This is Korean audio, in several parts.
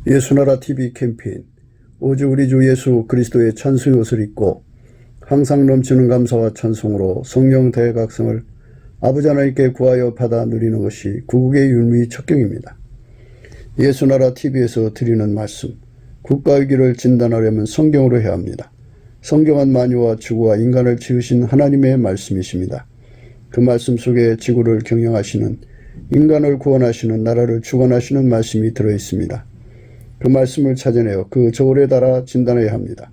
예수나라 TV 캠페인 오직 우리 주 예수 그리스도의 찬송의 옷을 입고 항상 넘치는 감사와 찬송으로 성령 대각성을 아버지 하나님께 구하여 받아 누리는 것이 구국의 율무의 척경입니다. 예수나라 TV에서 드리는 말씀, 국가 위기를 진단하려면 성경으로 해야 합니다. 성경은 만유와 지구와 인간을 지으신 하나님의 말씀이십니다. 그 말씀 속에 지구를 경영하시는, 인간을 구원하시는, 나라를 주관하시는 말씀이 들어있습니다. 그 말씀을 찾아내어 그 저울에 달아 진단해야 합니다.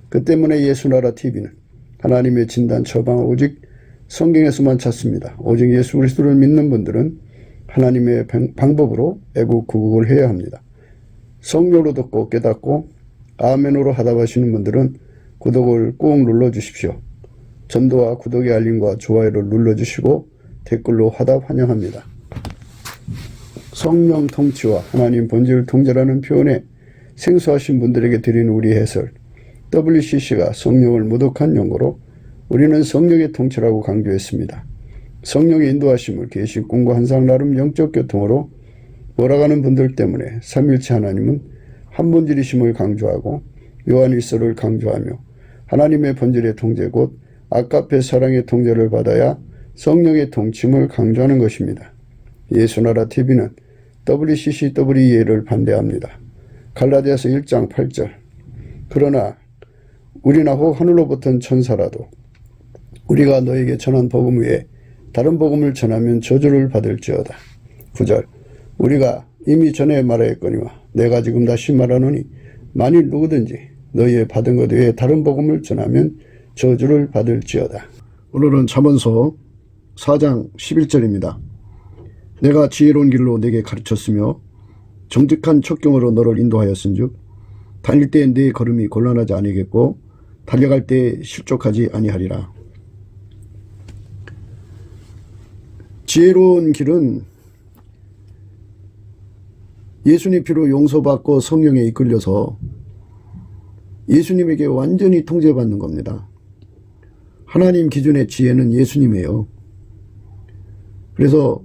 그 때문에 예수나라 TV는 하나님의 진단 처방을 오직 성경에서만 찾습니다. 오직 예수 그리스도를 믿는 분들은 하나님의 방법으로 애국 구국을 해야 합니다. 성령으로 듣고 깨닫고 아멘으로 하답하시는 분들은 구독을 꼭 눌러주십시오. 전도와 구독의 알림과 좋아요를 눌러주시고 댓글로 화답 환영합니다. 성령 통치와 하나님 본질 통제라는 표현에 생소하신 분들에게 드리는 우리 해설, WCC가 성령을 모독한 용어로 우리는 성령의 통치라고 강조했습니다. 성령의 인도하심을 계시, 꿈과 환상 나름 영적 교통으로 몰아가는 분들 때문에 삼일체 하나님은 한 본질이심을 강조하고 요한일서를 강조하며 하나님의 본질의 통제 곧 아까페 사랑의 통제를 받아야 성령의 통침을 강조하는 것입니다. 예수나라 TV는 WCCWEA를 반대합니다. 갈라디아서 1장 8절 그러나 우리나 혹 하늘로부터 천사라도 우리가 너에게 전한 복음 외에 다른 복음을 전하면 저주를 받을지어다. 9절 우리가 이미 전에 말하였거니와 내가 지금 다시 말하노니 만일 누구든지 너희의 받은 것 외에 다른 복음을 전하면 저주를 받을지어다. 오늘은 잠언서 4장 11절입니다. 내가 지혜로운 길로 내게 가르쳤으며 정직한 척경으로 너를 인도하였은즉 다닐 때에 네 걸음이 곤란하지 아니겠고 달려갈 때에 실족하지 아니하리라. 지혜로운 길은 예수님 피로 용서받고 성령에 이끌려서 예수님에게 완전히 통제받는 겁니다. 하나님 기준의 지혜는 예수님이에요. 그래서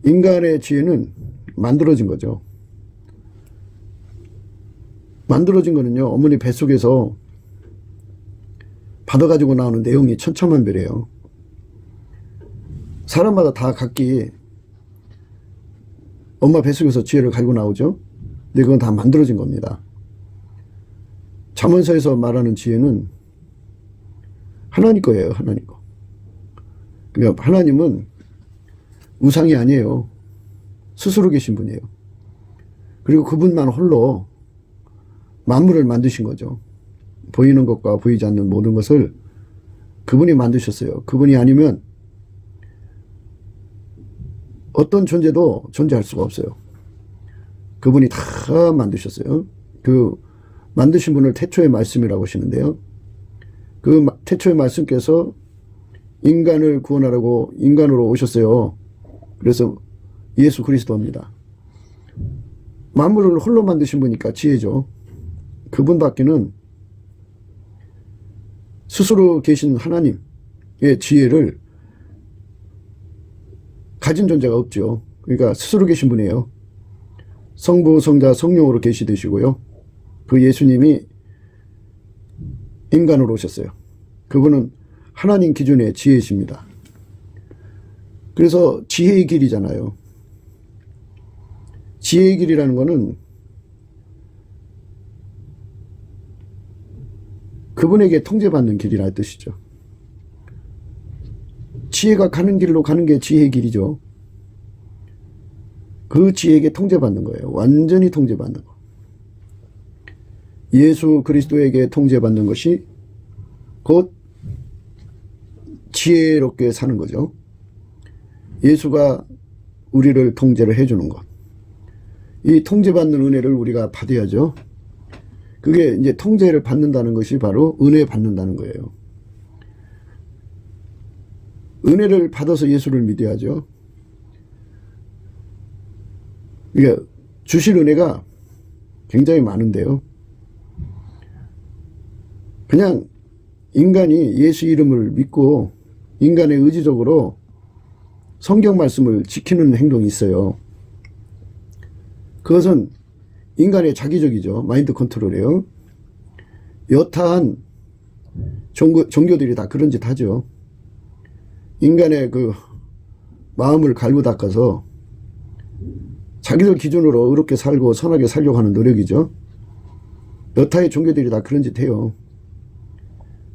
인간의 지혜는 만들어진 거죠. 만들어진 거는요, 어머니 뱃속에서 받아가지고 나오는 내용이 천차만별이에요. 사람마다 다 각기 엄마 뱃속에서 지혜를 가지고 나오죠. 근데 그건 다 만들어진 겁니다. 잠언서에서 말하는 지혜는 하나님 거예요. 하나님 거. 그러니까 하나님은 우상이 아니에요. 스스로 계신 분이에요. 그리고 그분만 홀로 만물을 만드신 거죠. 보이는 것과 보이지 않는 모든 것을 그분이 만드셨어요. 그분이 아니면 어떤 존재도 존재할 수가 없어요. 그분이 다 만드셨어요. 그 만드신 분을 태초의 말씀이라고 하시는데요. 그 태초의 말씀께서 인간을 구원하라고 인간으로 오셨어요. 그래서 예수 그리스도입니다. 만물을 홀로 만드신 분이니까 지혜죠. 그분밖에는 스스로 계신 하나님의 지혜를 가진 존재가 없죠. 그러니까 스스로 계신 분이에요. 성부, 성자, 성령으로 계시되시고요. 그 예수님이 인간으로 오셨어요. 그분은 하나님 기준의 지혜이십니다. 그래서 지혜의 길이잖아요. 지혜의 길이라는 거는 그분에게 통제받는 길이라는 뜻이죠. 지혜가 가는 길로 가는 게 지혜의 길이죠. 그 지혜에게 통제받는 거예요. 완전히 통제받는 거. 예수 그리스도에게 통제받는 것이 곧 지혜롭게 사는 거죠. 예수가 우리를 통제를 해주는 것. 이 통제받는 은혜를 우리가 받아야죠. 그게 이제 통제를 받는다는 것이 바로 은혜 받는다는 거예요. 은혜를 받아서 예수를 믿어야죠. 그러니까 주실 은혜가 굉장히 많은데요. 그냥 인간이 예수 이름을 믿고 인간의 의지적으로 성경 말씀을 지키는 행동이 있어요. 그것은 인간의 자기적이죠. 마인드 컨트롤이에요. 여타한 종교들이 다 그런 짓 하죠. 인간의 그 마음을 갈고 닦아서 자기들 기준으로 의롭게 살고 선하게 살려고 하는 노력이죠. 여타의 종교들이 다 그런 짓 해요.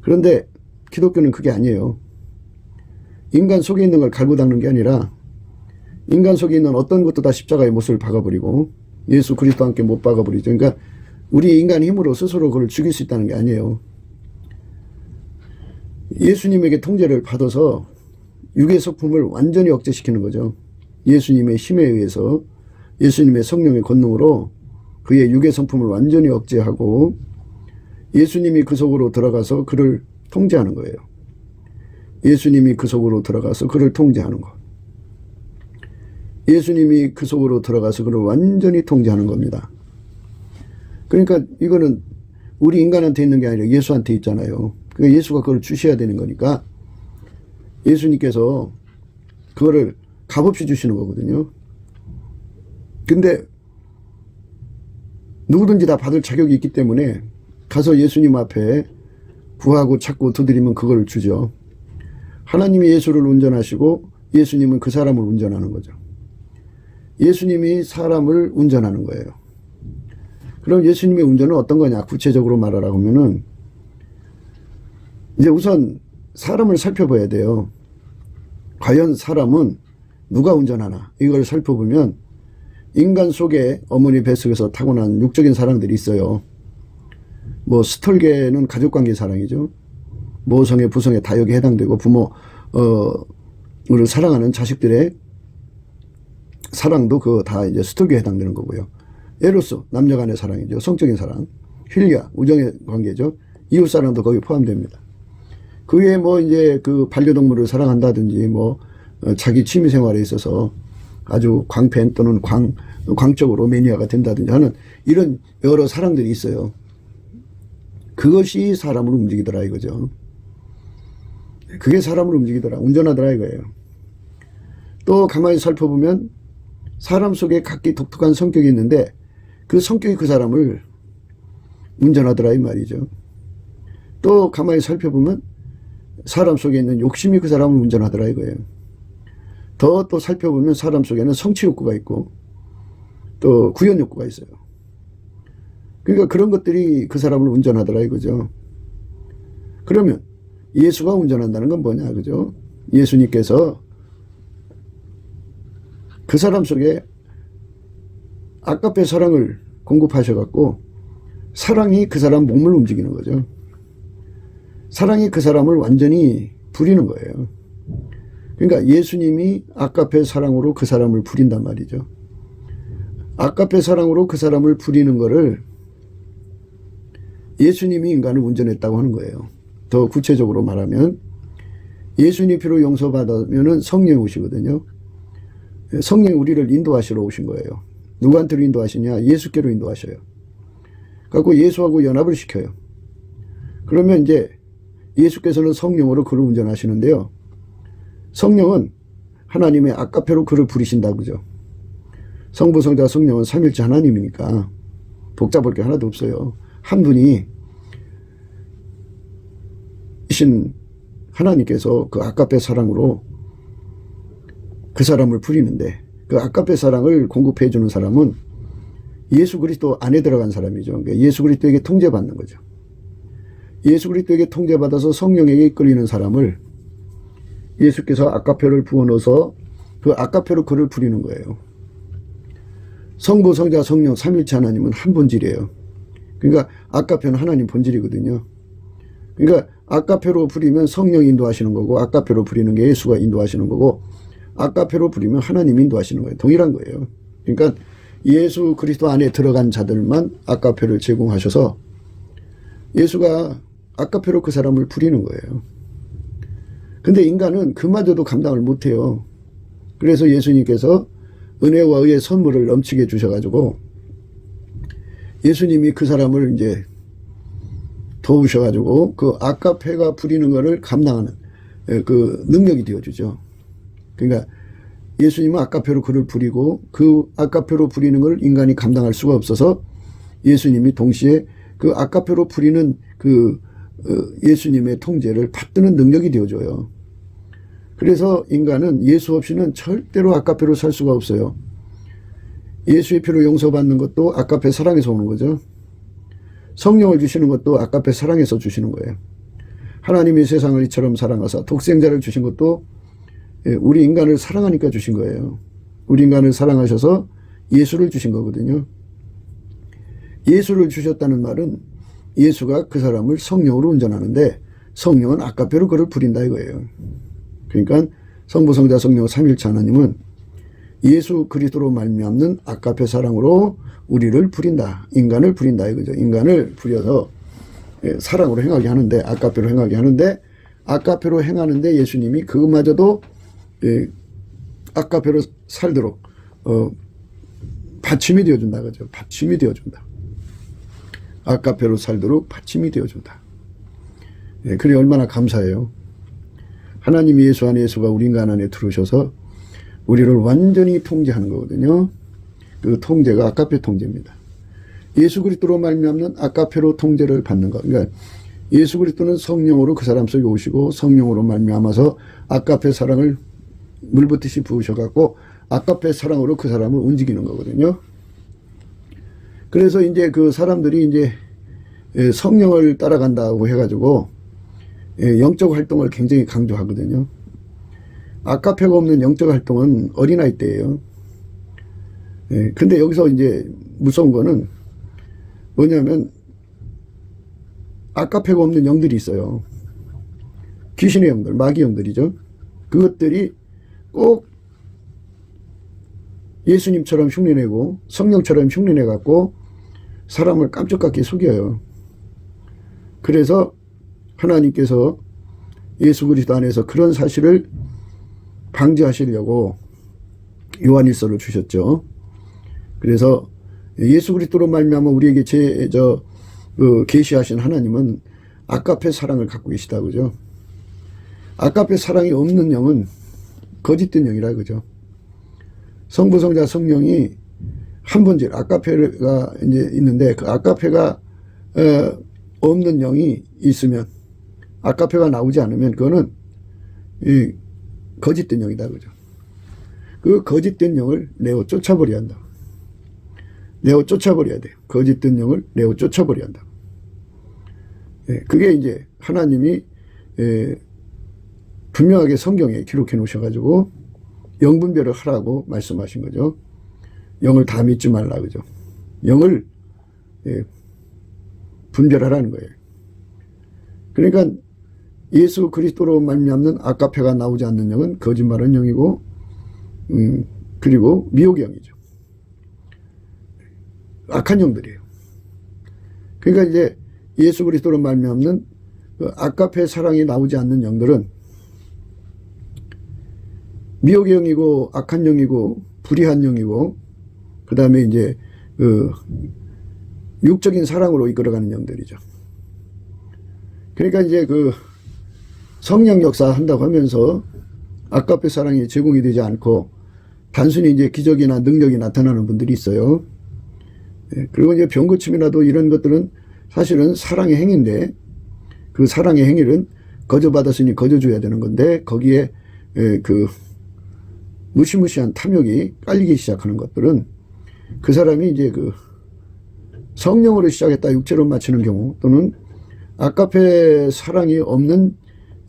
그런데 기독교는 그게 아니에요. 인간 속에 있는 걸 갈고 닦는 게 아니라 인간 속에 있는 어떤 것도 다 십자가의 못을 박아버리고 예수 그리스도와 함께 못 박아버리죠. 그러니까 우리 인간 힘으로 스스로 그걸 죽일 수 있다는 게 아니에요. 예수님에게 통제를 받아서 육의 속품을 완전히 억제시키는 거죠. 예수님의 힘에 의해서 예수님의 성령의 권능으로 그의 육의 성품을 완전히 억제하고 예수님이 그 속으로 들어가서 그를 통제하는 거예요. 예수님이 그 속으로 들어가서 그를 통제하는 것. 예수님이 그 속으로 들어가서 그를 완전히 통제하는 겁니다. 그러니까 이거는 우리 인간한테 있는 게 아니라 예수한테 있잖아요. 그러니까 예수가 그걸 주셔야 되는 거니까 예수님께서 그거를 값없이 주시는 거거든요. 근데 누구든지 다 받을 자격이 있기 때문에 가서 예수님 앞에 구하고 찾고 두드리면 그걸 주죠. 하나님이 예수를 운전하시고 예수님은 그 사람을 운전하는 거죠. 예수님이 사람을 운전하는 거예요. 그럼 예수님의 운전은 어떤 거냐? 구체적으로 말하라고 하면은 이제 우선 사람을 살펴봐야 돼요. 과연 사람은 누가 운전하나? 이걸 살펴보면 인간 속에 어머니 뱃속에서 타고난 육적인 사랑들이 있어요. 뭐 스톨게는 가족관계 사랑이죠. 모성애, 부성애 다 여기에 해당되고 부모를 사랑하는 자식들의 사랑도 그거 다 이제 스톨게에 해당되는 거고요. 에로스, 남녀 간의 사랑이죠. 성적인 사랑. 필리아, 우정의 관계죠. 이웃 사랑도 거기 포함됩니다. 그 외에 뭐 이제 그 반려동물을 사랑한다든지 뭐 자기 취미 생활에 있어서 아주 광팬 또는 광적으로 매니아가 된다든지 하는 이런 여러 사랑들이 있어요. 그것이 사람을 움직이더라 이거죠. 그게 사람을 움직이더라. 운전하더라 이거예요. 또 가만히 살펴보면 사람 속에 각기 독특한 성격이 있는데 그 성격이 그 사람을 운전하더라 이 말이죠. 또 가만히 살펴보면 사람 속에 있는 욕심이 그 사람을 운전하더라 이거예요. 또 살펴보면 사람 속에는 성취 욕구가 있고 또 구현 욕구가 있어요. 그러니까 그런 것들이 그 사람을 운전하더라 이거죠. 그러면 예수가 운전한다는 건 뭐냐 그죠? 예수님께서 그 사람 속에 아까페 사랑을 공급하셔갖고 사랑이 그 사람 몸을 움직이는 거죠. 사랑이 그 사람을 완전히 부리는 거예요. 그러니까 예수님이 아까페 사랑으로 그 사람을 부린단 말이죠. 아까페 사랑으로 그 사람을 부리는 거를 예수님이 인간을 운전했다고 하는 거예요. 더 구체적으로 말하면 예수님 피로 용서받으면 성령이 오시거든요. 성령이 우리를 인도하시러 오신 거예요. 누구한테로 인도하시냐? 예수께로 인도하셔요. 그래서 예수하고 연합을 시켜요. 그러면 이제 예수께서는 성령으로 그를 운전하시는데요. 성령은 하나님의 아까페로 그를 부리신다 그죠. 성부, 성자, 성령은 삼일째 하나님이니까 복잡할 게 하나도 없어요. 한 분이 이신 하나님께서 그 아까페 사랑으로 그 사람을 부리는데 그 아까페 사랑을 공급해 주는 사람은 예수 그리스도 안에 들어간 사람이죠. 그러니까 예수 그리스도에게 통제받는 거죠. 예수 그리스도에게 통제받아서 성령에게 이끌리는 사람을 예수께서 아까페를 부어넣어서 그 아까페로 그를 부리는 거예요. 성부, 성자, 성령 삼일체 하나님은 한 본질이에요. 그러니까 아까페는 하나님 본질이거든요. 그러니까 아까페로 부리면 성령이 인도하시는 거고 아까페로 부리는 게 예수가 인도하시는 거고 아까페로 부리면 하나님이 인도하시는 거예요. 동일한 거예요. 그러니까 예수 그리스도 안에 들어간 자들만 아까페를 제공하셔서 예수가 아까페로 그 사람을 부리는 거예요. 근데 인간은 그마저도 감당을 못해요. 그래서 예수님께서 은혜와 의의 선물을 넘치게 주셔가지고 예수님이 그 사람을 이제 도우셔가지고 그 아까페가 부리는 거를 감당하는 그 능력이 되어주죠. 그러니까 예수님은 아까페로 그를 부리고 그 아까페로 부리는 걸 인간이 감당할 수가 없어서 예수님이 동시에 그 아까페로 부리는 그 예수님의 통제를 받드는 능력이 되어줘요. 그래서 인간은 예수 없이는 절대로 아까페로 살 수가 없어요. 예수의 피로 용서받는 것도 아까페 사랑에서 오는 거죠. 성령을 주시는 것도 아까페 사랑에서 주시는 거예요. 하나님이 세상을 이처럼 사랑하사 독생자를 주신 것도 우리 인간을 사랑하니까 주신 거예요. 우리 인간을 사랑하셔서 예수를 주신 거거든요. 예수를 주셨다는 말은 예수가 그 사람을 성령으로 운전하는데 성령은 아까페로 그를 부린다 이거예요. 그러니까 성부 성자 성령 삼일체 하나님은 예수 그리스도로 말미암는 아까페 사랑으로 우리를 부린다. 인간을 부린다 이거죠. 인간을 부려서 사랑으로 행하게 하는데 아까페로 행하게 하는데 아까페로 행하는데 예수님이 그것마저도 아까페로 살도록 받침이 되어준다 그죠. 받침이 되어준다. 아까페로 살도록 받침이 되어준다. 그래 얼마나 감사해요. 하나님이 예수 안에 예수가 우리 인간 안에 들어오셔서 우리를 완전히 통제하는 거거든요. 그 통제가 아까페 통제입니다. 예수 그리스도로 말미암는 아까페로 통제를 받는 것. 그러니까 예수 그리스도는 성령으로 그 사람 속에 오시고 성령으로 말미암아서 아까페 사랑을 물붓듯이 부으셔갖고 아까페 사랑으로 그 사람을 움직이는 거거든요. 그래서 이제 그 사람들이 이제 성령을 따라간다고 해가지고 영적 활동을 굉장히 강조하거든요. 아까페가 없는 영적 활동은 어린아이 때예요. 근데 여기서 이제 무서운 거는 뭐냐면 아까페가 없는 영들이 있어요. 귀신의 영들, 마귀 영들이죠. 그것들이 꼭 예수님처럼 흉내내고 성령처럼 흉내내갖고 사람을 깜짝같이 속여요. 그래서 하나님께서 예수 그리스도 안에서 그런 사실을 방지하시려고 요한일서를 주셨죠. 그래서 예수 그리스도로 말미암아 우리에게 계시하신 하나님은 아까페 사랑을 갖고 계시다 그죠. 아까페 사랑이 없는 영은 거짓된 영이라 그죠. 성부 성자 성령이 한 번째 아까페가 이제 있는데 그 아까페가 없는 영이 있으면 아까페가 나오지 않으면 그거는 이 거짓된 영이다 그죠. 그 거짓된 영을 내어 쫓아버려야 한다. 내어 쫓아버려야 돼요. 거짓된 영을 내어 쫓아버려야 한다. 그게 이제 하나님이 분명하게 성경에 기록해 놓으셔가지고 영분별을 하라고 말씀하신 거죠. 영을 다 믿지 말라 그죠. 영을 분별하라는 거예요. 그러니까 예수 그리스도로 말미암는 아까페가 나오지 않는 영은 거짓말한 영이고 그리고 미혹의 영이죠. 악한 영들이에요. 그러니까 이제 예수 그리스도로 말미암는 그 아까페 사랑이 나오지 않는 영들은 미혹의 영이고 악한 영이고 불의한 영이고 그 다음에 이제 그 육적인 사랑으로 이끌어가는 영들이죠. 그러니까 이제 그 성령 역사 한다고 하면서 아까페 사랑이 제공이 되지 않고 단순히 이제 기적이나 능력이 나타나는 분들이 있어요. 그리고 이제 병고침이라도 이런 것들은 사실은 사랑의 행위인데 그 사랑의 행위는 거저받았으니 거저줘야 되는 건데 거기에 그 무시무시한 탐욕이 깔리기 시작하는 것들은 그 사람이 이제 그 성령으로 시작했다 육체로 마치는 경우 또는 아까페 사랑이 없는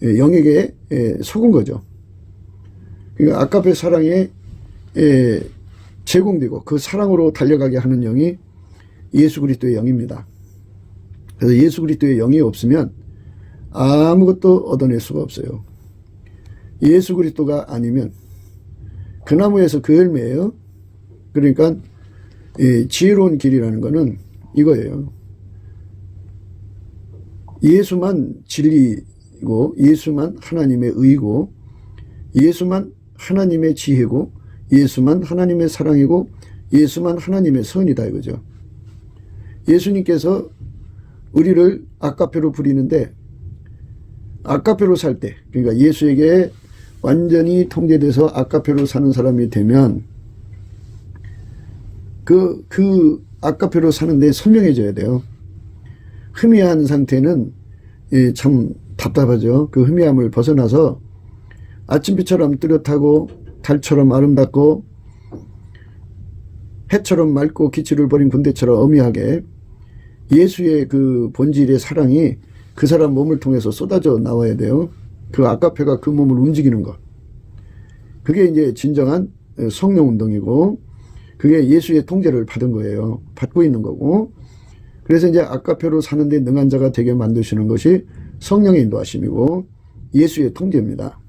영에게 속은 거죠. 그러니까 아까페 사랑에 제공되고 그 사랑으로 달려가게 하는 영이 예수 그리스도의 영입니다. 그래서 예수 그리스도의 영이 없으면 아무것도 얻어낼 수가 없어요. 예수 그리스도가 아니면 그 나무에서 그 열매예요. 그러니까 지혜로운 길이라는 거는 이거예요. 예수만 진리고 예수만 하나님의 의고 예수만 하나님의 지혜고 예수만 하나님의 사랑이고 예수만 하나님의 선이다 이거죠. 예수님께서 우리를 아까페로 부리는데 아까페로 살 때 그러니까 예수에게 완전히 통제돼서 아까페로 사는 사람이 되면 그 아까페로 사는데 선명해져야 돼요. 흐미한 상태는 참 답답하죠. 그 흐미함을 벗어나서 아침빛처럼 뚜렷하고 달처럼 아름답고 해처럼 맑고 기치를 버린 군대처럼 어미하게 예수의 그 본질의 사랑이 그 사람 몸을 통해서 쏟아져 나와야 돼요. 그 아까페가 그 몸을 움직이는 것. 그게 이제 진정한 성령 운동이고 그게 예수의 통제를 받은 거예요. 받고 있는 거고. 그래서 이제 아까페로 사는데 능한 자가 되게 만드시는 것이 성령의 인도하심이고 예수의 통제입니다.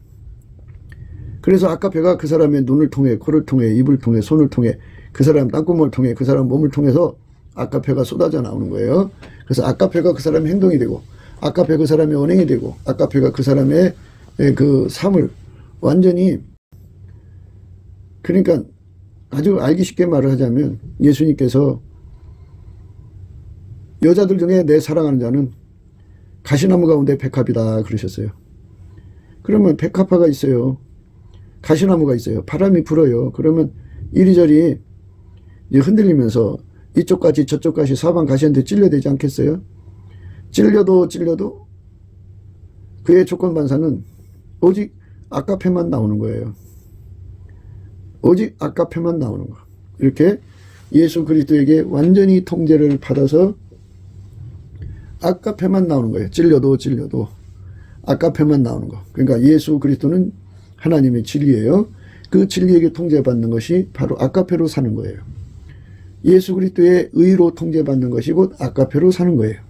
그래서 아까페가 그 사람의 눈을 통해, 코를 통해, 입을 통해, 손을 통해, 그 사람 땅구멍을 통해, 그 사람 몸을 통해서 아까페가 쏟아져 나오는 거예요. 그래서 아까페가 그 사람의 행동이 되고, 아까페 그 사람의 언행이 되고, 아까페가 그 사람의 그 삶을 완전히, 그러니까 아주 알기 쉽게 말을 하자면 예수님께서 여자들 중에 내 사랑하는 자는 가시나무 가운데 백합이다 그러셨어요. 그러면 백합화가 있어요. 가시나무가 있어요. 바람이 불어요. 그러면 이리저리 흔들리면서 이쪽 가시 저쪽 가시 사방 가시한테 찔려야 되지 않겠어요? 찔려도 그의 조건반사는 오직 아까페만 나오는 거예요. 오직 아까페만 나오는 거. 이렇게 예수 그리스도에게 완전히 통제를 받아서 아까페만 나오는 거예요. 찔려도 아까페만 나오는 거. 그러니까 예수 그리스도는 하나님의 진리예요. 그 진리에게 통제받는 것이 바로 아까페로 사는 거예요. 예수 그리스도의 의로 통제받는 것이 곧 아까페로 사는 거예요.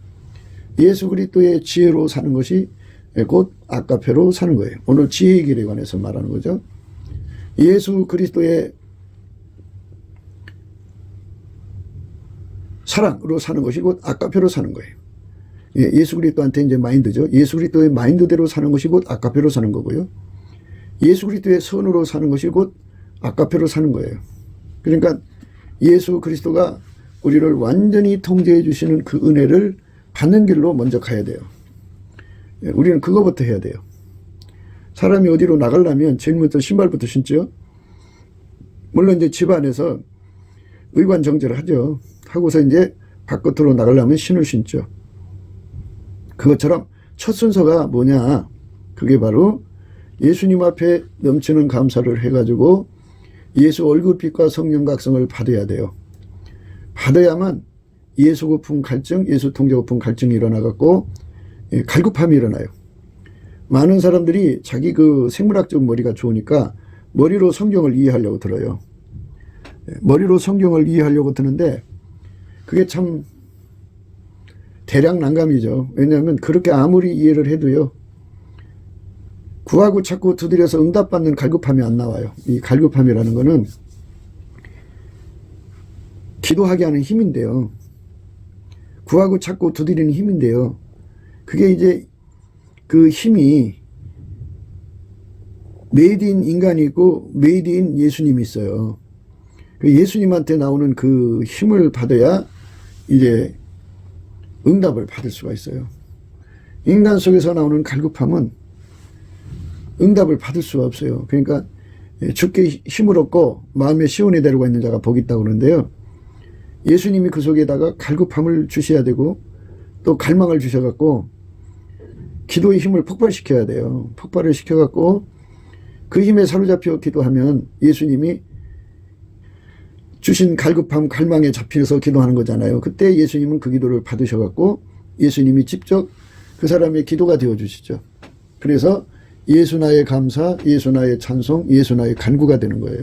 예수 그리스도의 지혜로 사는 것이 곧 아까페로 사는 거예요. 오늘 지혜의 길에 관해서 말하는 거죠. 예수 그리스도의 사랑으로 사는 것이 곧 아까페로 사는 거예요. 예수 그리스도한테 이제 마인드죠. 예수 그리스도의 마인드대로 사는 것이 곧 아까페로 사는 거고요. 예수 그리스도의 선으로 사는 것이 곧 아까페로 사는 거예요. 그러니까 예수 그리스도가 우리를 완전히 통제해 주시는 그 은혜를 받는 길로 먼저 가야 돼요. 우리는 그거부터 해야 돼요. 사람이 어디로 나가려면 제일 먼저 신발부터 신죠. 물론 이제 집 안에서 의관정제를 하죠. 하고서 이제 바깥으로 나가려면 신을 신죠. 그것처럼 첫 순서가 뭐냐? 그게 바로 예수님 앞에 넘치는 감사를 해가지고 예수 얼굴빛과 성령 각성을 받아야 돼요. 받아야만 예수 고품 갈증, 예수 통제 고품 갈증이 일어나갖고 갈급함이 일어나요. 많은 사람들이 자기 그 생물학적 머리가 좋으니까 머리로 성경을 이해하려고 들어요. 머리로 성경을 이해하려고 드는데 그게 참 대략 난감이죠. 왜냐하면 그렇게 아무리 이해를 해도요. 구하고 찾고 두드려서 응답받는 갈급함이 안 나와요. 이 갈급함이라는 거는 기도하게 하는 힘인데요. 구하고 찾고 두드리는 힘인데요. 그게 이제 그 힘이 메이드인 인간이 있고 메이드인 예수님이 있어요. 예수님한테 나오는 그 힘을 받아야 이제 응답을 받을 수가 있어요. 인간 속에서 나오는 갈급함은 응답을 받을 수가 없어요. 그러니까 주께 힘을 얻고 마음에 시온에 데려가 있는 자가 복이 있다고 그러는데요. 예수님이 그 속에다가 갈급함을 주셔야 되고 또 갈망을 주셔갖고 기도의 힘을 폭발시켜야 돼요. 폭발을 시켜갖고 그 힘에 사로잡혀 기도하면 예수님이 주신 갈급함, 갈망에 잡혀서 기도하는 거잖아요. 그때 예수님은 그 기도를 받으셔갖고 예수님이 직접 그 사람의 기도가 되어주시죠. 그래서 예수 나의 감사, 예수 나의 찬송, 예수 나의 간구가 되는 거예요.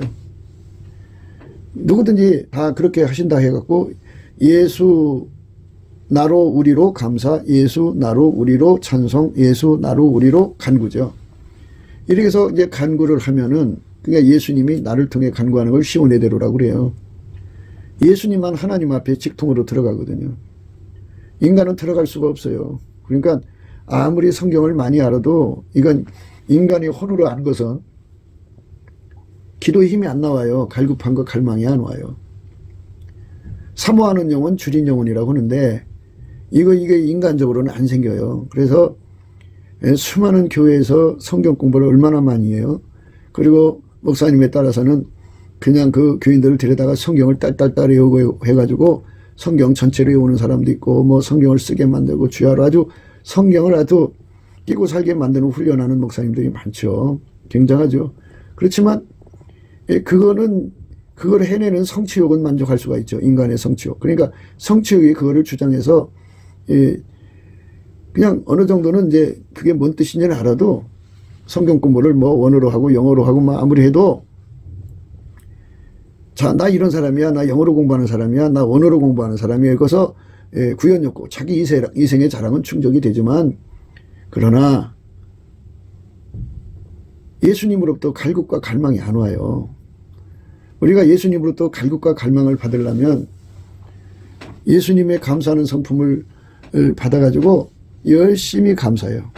누구든지 다 그렇게 하신다 해갖고 예수 나로 우리로 감사, 예수 나로 우리로 찬송, 예수 나로 우리로 간구죠. 이렇게 해서 이제 간구를 하면은 그러니까 예수님이 나를 통해 간구하는 걸 시온의대로라고 그래요. 예수님만 하나님 앞에 직통으로 들어가거든요. 인간은 들어갈 수가 없어요. 그러니까 아무리 성경을 많이 알아도 이건 인간이 혼으로 안 것은 기도의 힘이 안 나와요. 갈급한 거 갈망이 안 와요. 사모하는 영혼 줄인 영혼이라고 하는데 이게 인간적으로는 안 생겨요. 그래서 수많은 교회에서 성경 공부를 얼마나 많이 해요. 그리고 목사님에 따라서는 그냥 그 교인들을 데려다가 성경을 딸딸딸 외우고 해가지고 성경 전체를 외우는 사람도 있고 뭐 성경을 쓰게 만들고 주야로 아주 성경을 아주 끼고 살게 만드는 훈련하는 목사님들이 많죠. 굉장하죠. 그렇지만 그걸 해내는 성취욕은 만족할 수가 있죠. 인간의 성취욕. 그러니까 성취욕이 그거를 주장해서 그냥 어느 정도는 이제 그게 뭔 뜻인지는 알아도 성경 공부를 뭐 원어로 하고 영어로 하고 뭐 아무리 해도 자, 나 이런 사람이야. 나 영어로 공부하는 사람이야. 나 원어로 공부하는 사람이야. 그래서 구현욕구, 자기 이생의 자랑은 충족이 되지만 그러나 예수님으로부터 갈급과 갈망이 안 와요. 우리가 예수님으로부터 갈급과 갈망을 받으려면 예수님의 감사하는 성품을 받아가지고 열심히 감사해요.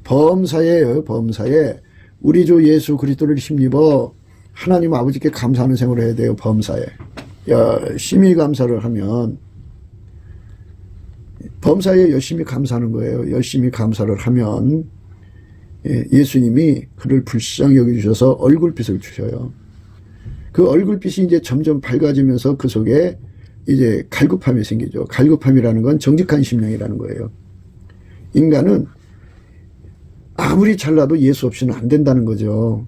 범사예요. 범사에 우리 주 예수 그리스도를 힘입어 하나님 아버지께 감사하는 생활을 해야 돼요. 범사에 열심히 감사를 하면 범사에 열심히 감사하는 거예요. 열심히 감사를 하면 예수님이 그를 불쌍히 여겨주셔서 얼굴빛을 주셔요. 그 얼굴빛이 이제 점점 밝아지면서 그 속에 이제 갈급함이 생기죠. 갈급함이라는 건 정직한 심령이라는 거예요. 인간은 아무리 잘나도 예수 없이는 안 된다는 거죠.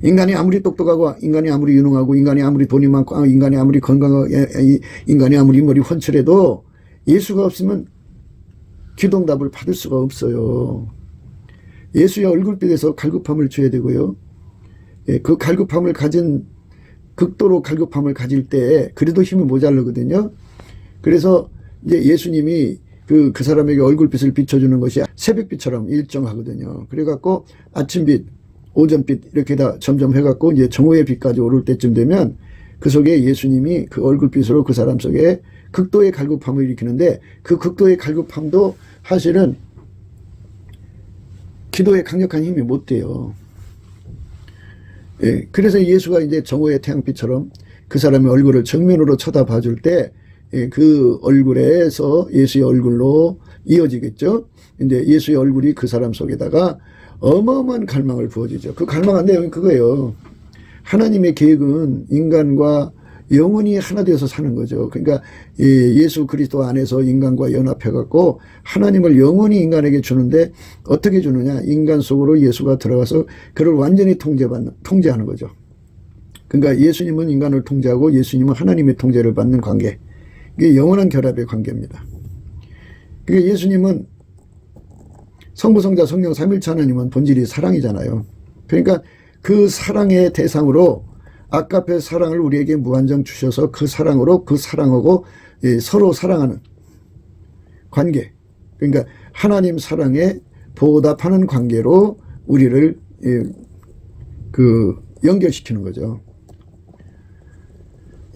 인간이 아무리 똑똑하고 인간이 아무리 유능하고 인간이 아무리 돈이 많고 인간이 아무리 건강하고 인간이 아무리 머리 훤칠해도 예수가 없으면 기도응답을 받을 수가 없어요. 예수의 얼굴빛에서 갈급함을 줘야 되고요. 그 갈급함을 극도로 갈급함을 가질 때 그래도 힘이 모자르거든요. 그래서 이제 예수님이 그 사람에게 얼굴빛을 비춰주는 것이 새벽빛처럼 일정하거든요. 그래갖고 아침빛, 오전빛 이렇게 다 점점 해갖고 이제 정오의 빛까지 오를 때쯤 되면 그 속에 예수님이 그 얼굴빛으로 그 사람 속에 극도의 갈급함을 일으키는데 그 극도의 갈급함도 사실은 기도에 강력한 힘이 못 돼요. 그래서 예수가 이제 정오의 태양빛처럼 그 사람의 얼굴을 정면으로 쳐다봐 줄 때 그 얼굴에서 예수의 얼굴로 이어지겠죠. 이제 예수의 얼굴이 그 사람 속에다가 어마어마한 갈망을 부어주죠. 그 갈망한 내용이 그거예요. 하나님의 계획은 인간과 영원히 하나 되어서 사는 거죠. 그러니까 예수 그리스도 안에서 인간과 연합해갖고 하나님을 영원히 인간에게 주는데 어떻게 주느냐. 인간 속으로 예수가 들어가서 그를 완전히 통제하는 거죠. 그러니까 예수님은 인간을 통제하고 예수님은 하나님의 통제를 받는 관계. 이게 영원한 결합의 관계입니다. 그러니까 예수님은 성부, 성자, 성령 삼일체 하나님은 본질이 사랑이잖아요. 그러니까 그 사랑의 대상으로 아까페 사랑을 우리에게 무한정 주셔서 그 사랑으로 그 사랑하고 서로 사랑하는 관계. 그러니까 하나님 사랑에 보답하는 관계로 우리를 연결시키는 거죠.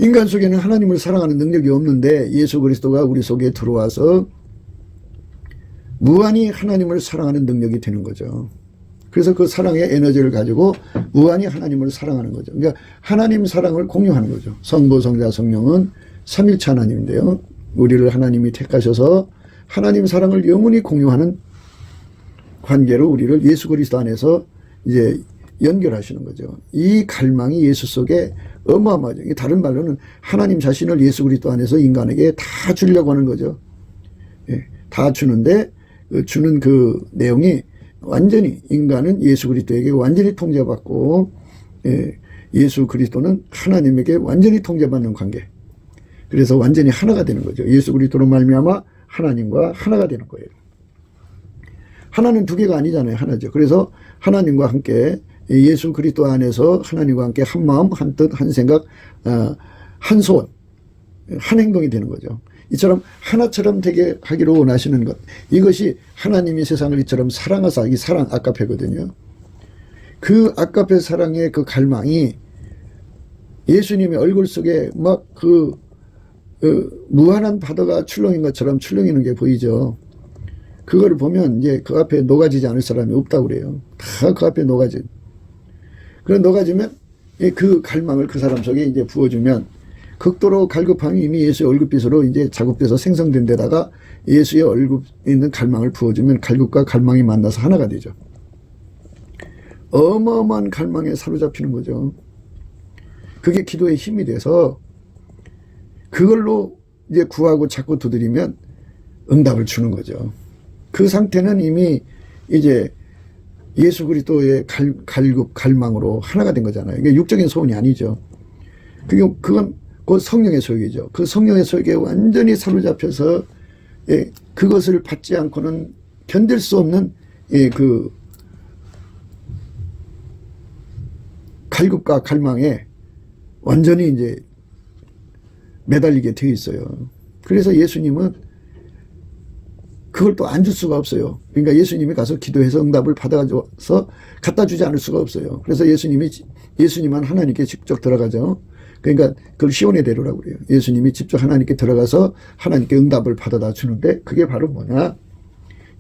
인간 속에는 하나님을 사랑하는 능력이 없는데 예수 그리스도가 우리 속에 들어와서 무한히 하나님을 사랑하는 능력이 되는 거죠. 그래서 그 사랑의 에너지를 가지고 무한히 하나님을 사랑하는 거죠. 그러니까 하나님 사랑을 공유하는 거죠. 성부, 성자, 성령은 삼일체 하나님인데요. 우리를 하나님이 택하셔서 하나님 사랑을 영원히 공유하는 관계로 우리를 예수 그리스도 안에서 이제 연결하시는 거죠. 이 갈망이 예수 속에 어마어마하죠. 다른 말로는 하나님 자신을 예수 그리스도 안에서 인간에게 다 주려고 하는 거죠. 다 주는데 주는 그 내용이 완전히 인간은 예수 그리스도에게 완전히 통제받고 예수 그리스도는 하나님에게 완전히 통제받는 관계. 그래서 완전히 하나가 되는 거죠. 예수 그리스도로 말미암아 하나님과 하나가 되는 거예요. 하나는 두 개가 아니잖아요. 하나죠. 그래서 하나님과 함께 예수 그리스도 안에서 하나님과 함께 한 마음, 한 뜻, 한 생각, 한 소원, 한 행동이 되는 거죠. 이처럼 하나처럼 되게 하기를 원하시는 것. 이것이 하나님이 세상을 이처럼 사랑하사, 이 사랑 아까페거든요. 그 아까페 사랑의 그 갈망이 예수님의 얼굴 속에 막 무한한 바다가 출렁인 것처럼 출렁이는 게 보이죠. 그걸 보면 이제 그 앞에 녹아지지 않을 사람이 없다고 그래요. 다 그 앞에 녹아지. 그런 녹아지면 그 갈망을 그 사람 속에 이제 부어주면 극도로 갈급함이 이미 예수의 얼굴빛으로 이제 자국돼서 생성된 데다가 예수의 얼굴 있는 갈망을 부어주면 갈급과 갈망이 만나서 하나가 되죠. 어마어마한 갈망에 사로잡히는 거죠. 그게 기도의 힘이 돼서 그걸로 이제 구하고 찾고 두드리면 응답을 주는 거죠. 그 상태는 이미 이제 예수 그리스도의 갈급 갈망으로 하나가 된 거잖아요. 이게 육적인 소원이 아니죠. 그건 그 성령의 소욕이죠. 그 성령의 소욕에 완전히 사로잡혀서 그것을 받지 않고는 견딜 수 없는 그 갈급과 갈망에 완전히 이제 매달리게 되어 있어요. 그래서 예수님은 그걸 또 안 줄 수가 없어요. 그러니까 예수님이 가서 기도해서 응답을 받아가서 갖다 주지 않을 수가 없어요. 그래서 예수님은 하나님께 직접 들어가죠. 그러니까 그걸 시온의 대로라고 그래요. 예수님이 직접 하나님께 들어가서 하나님께 응답을 받아다 주는데 그게 바로 뭐냐?